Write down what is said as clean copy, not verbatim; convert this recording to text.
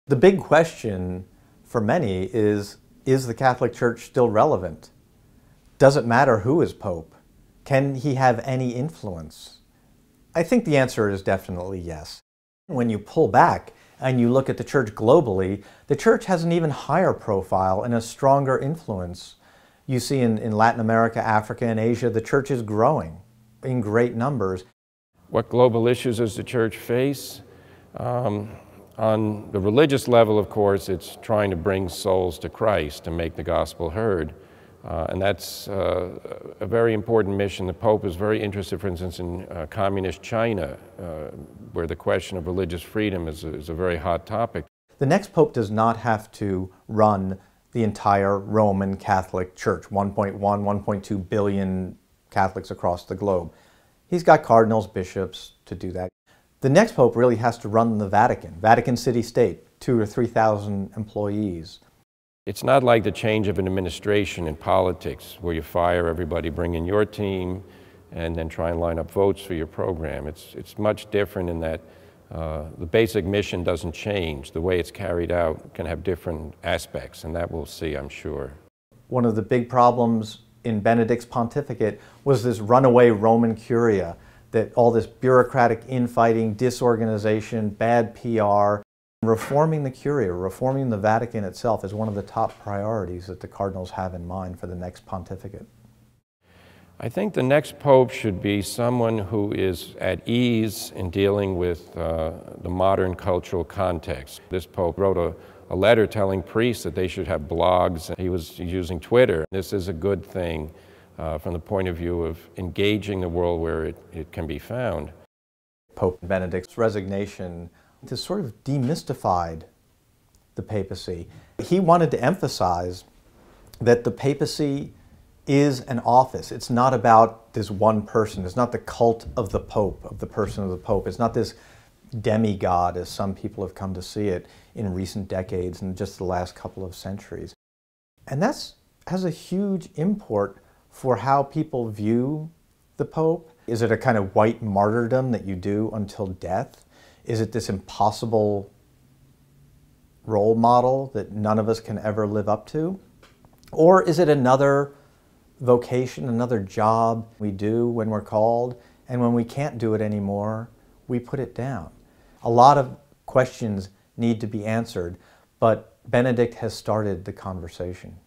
The big question for many is the Catholic Church still relevant? Does it matter who is Pope? Can he have any influence? I think the answer is definitely yes. When you pull back and you look at the Church globally, the Church has an even higher profile and a stronger influence. You see in Latin America, Africa, and Asia, the Church is growing in great numbers. What global issues does the Church face? On the religious level, of course, it's trying to bring souls to Christ, to make the gospel heard. And that's a very important mission. The Pope is very interested, for instance, in communist China, where the question of religious freedom is a very hot topic. The next Pope does not have to run the entire Roman Catholic Church, 1.1, 1.2 billion Catholics across the globe. He's got cardinals, bishops to do that. The next Pope really has to run the Vatican City State, 2,000 or 3,000 employees. It's not like the change of an administration in politics where you fire everybody, bring in your team, and then try and line up votes for your program. It's much different in that the basic mission doesn't change. The way it's carried out can have different aspects, and that we'll see, I'm sure. One of the big problems in Benedict's pontificate was this runaway Roman Curia, that all this bureaucratic infighting, disorganization, bad PR. Reforming the Curia, reforming the Vatican itself is one of the top priorities that the cardinals have in mind for the next pontificate. I think the next Pope should be someone who is at ease in dealing with the modern cultural context. This Pope wrote a letter telling priests that they should have blogs. He was using Twitter. This is a good thing from the point of view of engaging the world where it can be found. Pope Benedict's resignation has sort of demystified the papacy. He wanted to emphasize that the papacy is an office. It's not about this one person. It's not the cult of the Pope, of the person of the Pope. It's not this demigod, as some people have come to see it in recent decades and just the last couple of centuries. And that has a huge import for how people view the Pope. Is it a kind of white martyrdom that you do until death? Is it this impossible role model that none of us can ever live up to? Or is it another vocation, another job we do when we're called, and when we can't do it anymore, we put it down? A lot of questions need to be answered, but Benedict has started the conversation.